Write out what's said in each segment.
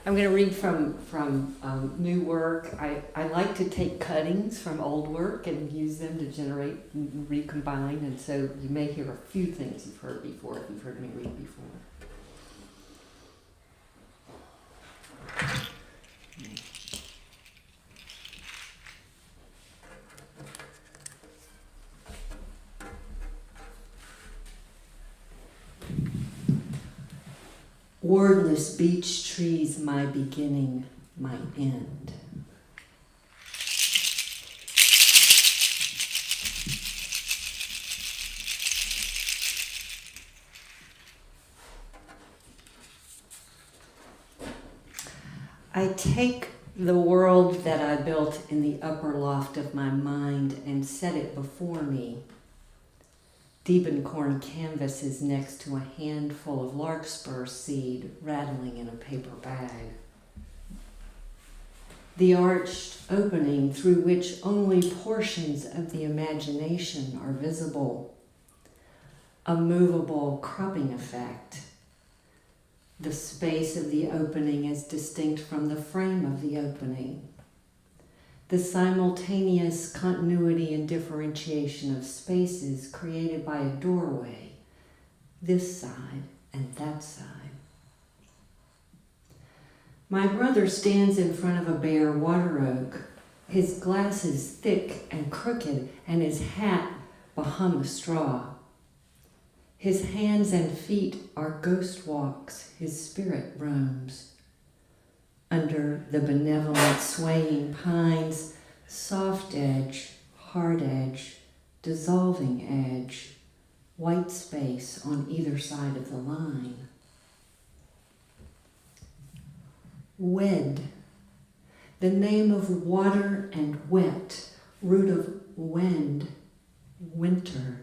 I'm going to read from new work. I like to take cuttings from old work and use them to generate and recombine, and so you may hear a few things you've heard before if you've heard me read before. Wordless beech trees, my beginning, my end. I take the world that I built in the upper loft of my mind and set it before me. Diebenkorn canvas is next to a handful of larkspur seed rattling in a paper bag. The arched opening through which only portions of the imagination are visible. A movable cropping effect. The space of the opening is distinct from the frame of the opening. The simultaneous continuity and differentiation of spaces created by a doorway, this side and that side. My brother stands in front of a bare water oak, his glasses thick and crooked and his hat Bahama straw. His hands and feet are ghost walks, his spirit roams. Under the benevolent swaying pines, soft edge, hard edge, dissolving edge, white space on either side of the line. Wed, the name of water and wet, root of wend, winter.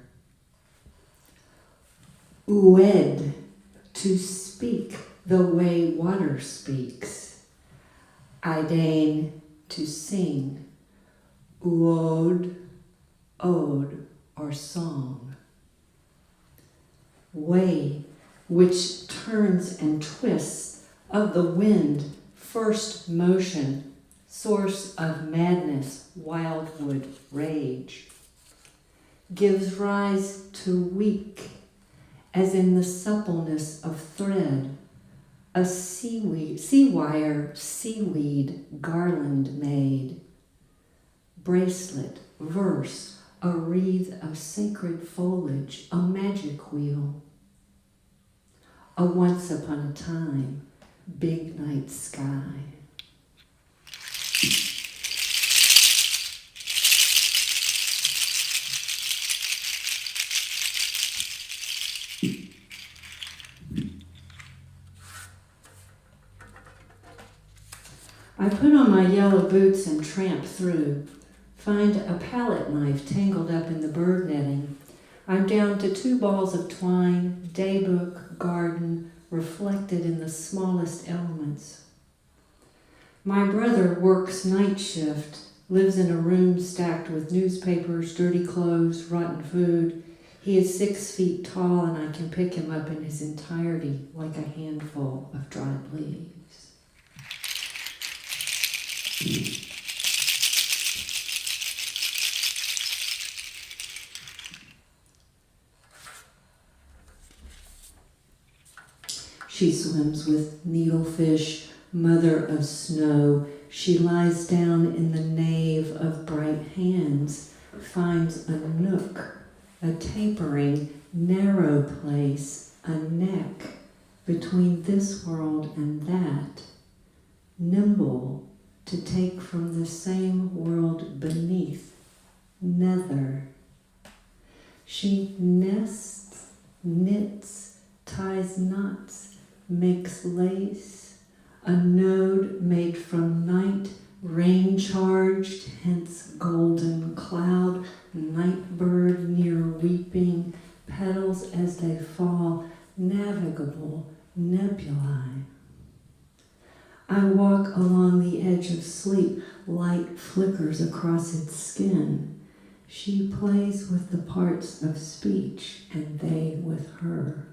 Ued, to speak the way water speaks. Idain, to sing. Uod, ode, or song. Way, which turns and twists, of the wind, first motion, source of madness, wildwood rage. Gives rise to weak, as in the suppleness of thread, a sea wire, seaweed garland made, bracelet, verse, a wreath of sacred foliage, a magic wheel, a once upon a time, big night sky. I put on my yellow boots and tramp through, find a palette knife tangled up in the bird netting. I'm down to 2 balls of twine, daybook, garden, reflected in the smallest elements. My brother works night shift, lives in a room stacked with newspapers, dirty clothes, rotten food. He is 6 feet tall and I can pick him up in his entirety like a handful of dried leaves. She swims with needlefish, mother of snow. She lies down in the nave of bright hands, finds a nook, a tapering, narrow place, a neck between this world and that, nimble to take from the same world beneath, nether. She nests, knits, ties knots, makes lace, a node made from night, rain-charged, hence golden cloud, night bird near weeping, petals as they fall, navigable nebulae. I walk along the edge of sleep, light flickers across its skin. She plays with the parts of speech, and they with her.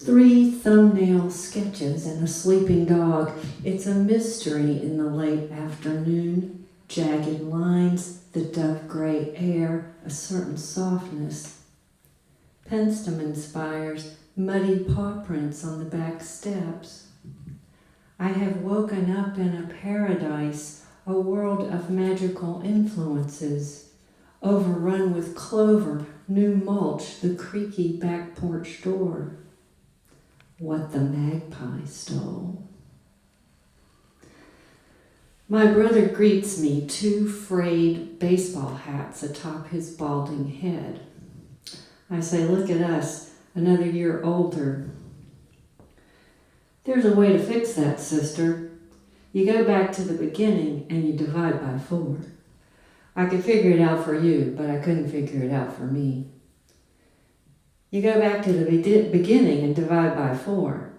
3 thumbnail sketches and a sleeping dog. It's a mystery in the late afternoon. Jagged lines, the dove-gray air, a certain softness. Penstemon spires, muddy paw prints on the back steps. I have woken up in a paradise, a world of magical influences, overrun with clover, new mulch, the creaky back porch door. What the magpie stole. My brother greets me, 2 frayed baseball hats atop his balding head. I say, look at us, another year older. There's a way to fix that, sister. You go back to the beginning and you divide by 4. I could figure it out for you, but I couldn't figure it out for me. You go back to the beginning and divide by 4.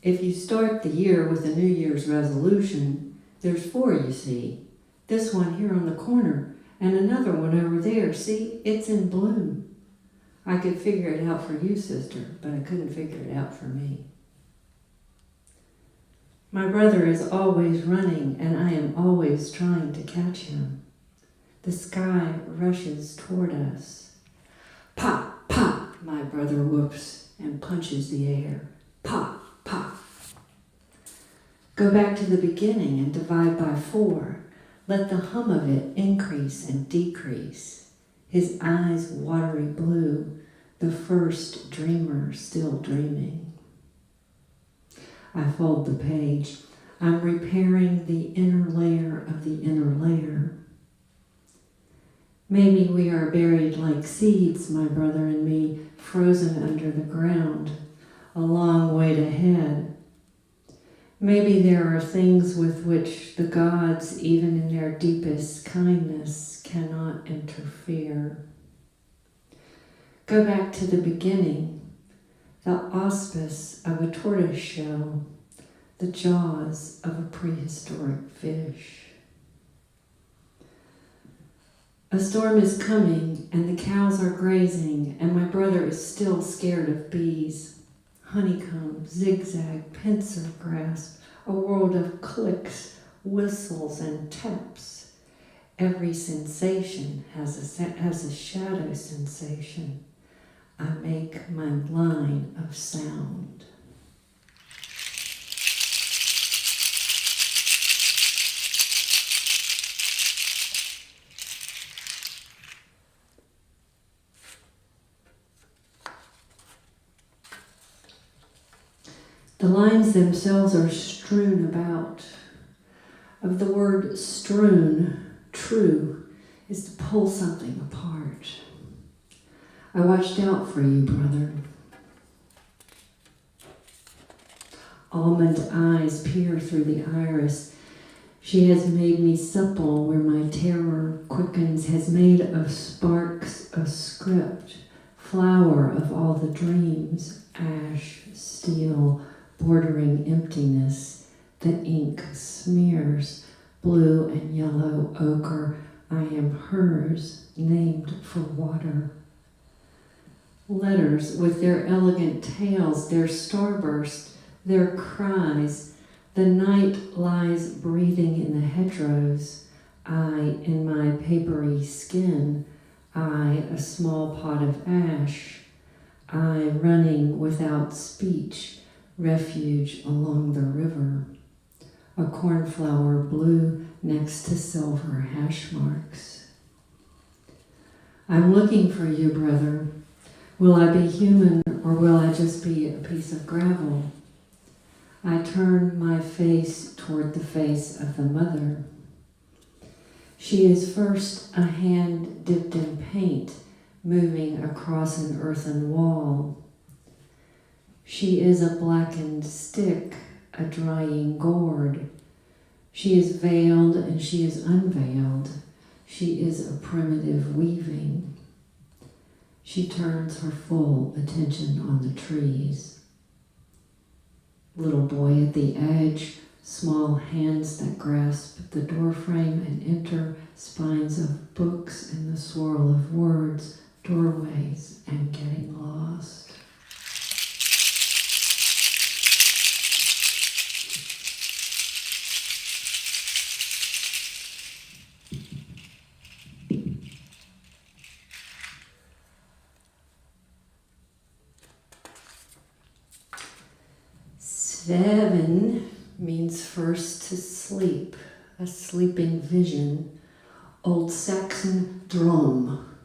If you start the year with a New Year's resolution, there's 4, you see. This one here on the corner and another one over there. See, it's in bloom. I could figure it out for you, sister, but I couldn't figure it out for me. My brother is always running, and I am always trying to catch him. The sky rushes toward us. Pop, pop, my brother whoops and punches the air. Pop, pop. Go back to the beginning and divide by 4. Let the hum of it increase and decrease. His eyes watery blue, the first dreamer still dreaming. I fold the page. I'm repairing the inner layer of the inner layer. Maybe we are buried like seeds, my brother and me, frozen under the ground, a long way ahead. Maybe there are things with which the gods, even in their deepest kindness, cannot interfere. Go back to the beginning, the auspice of a tortoise shell, the jaws of a prehistoric fish. A storm is coming, and the cows are grazing, and my brother is still scared of bees. Honeycomb, zigzag, pincer grasp, a world of clicks, whistles, and taps. Every sensation has a shadow sensation. I make my line of sound. The lines themselves are strewn about. Of the word strewn, true is to pull something apart. I watched out for you, brother. Almond eyes peer through the iris. She has made me supple where my terror quickens, has made of sparks a script, flower of all the dreams, ash, steel, bordering emptiness. The ink smears, blue and yellow ochre. I am hers, named for water. Letters with their elegant tales, their starburst, their cries. The night lies breathing in the hedgerows. I in my papery skin. I a small pot of ash. I running without speech. Refuge along the river. A cornflower blue next to silver hash marks. I'm looking for you, brother. Will I be human, or will I just be a piece of gravel? I turn my face toward the face of the mother. She is first a hand dipped in paint, moving across an earthen wall. She is a blackened stick, a drying gourd. She is veiled and she is unveiled. She is a primitive weaving. She turns her full attention on the trees. Little boy at the edge, small hands that grasp the doorframe and enter, spines of books in the swirl of words, doorways, and getting lost. Sveven means first to sleep, a sleeping vision. Old Saxon drom.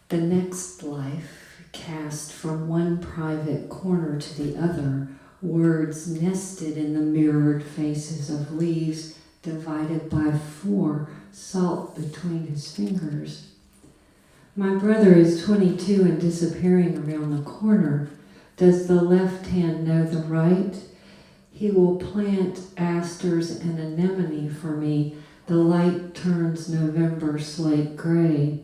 The next life, cast from one private corner to the other, words nested in the mirrored faces of leaves divided by 4, salt between his fingers. My brother is 22 and disappearing around the corner. Does the left hand know the right? He will plant asters and anemone for me. The light turns November slate gray.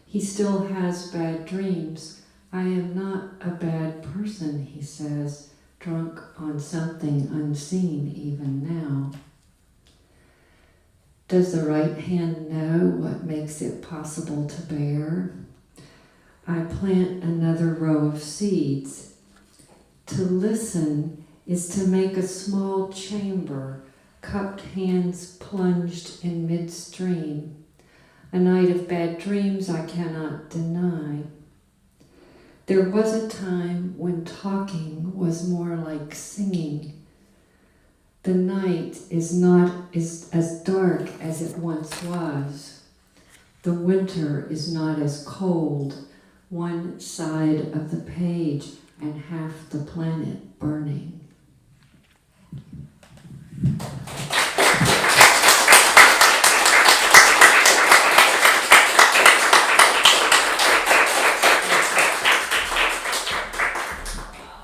He still has bad dreams. I am not a bad person, he says, drunk on something unseen even now. Does the right hand know what makes it possible to bear? I plant another row of seeds. To listen is to make a small chamber, cupped hands plunged in midstream. A night of bad dreams I cannot deny. There was a time when talking was more like singing. The night is not as dark as it once was. The winter is not as cold. One side of the page and half the planet burning.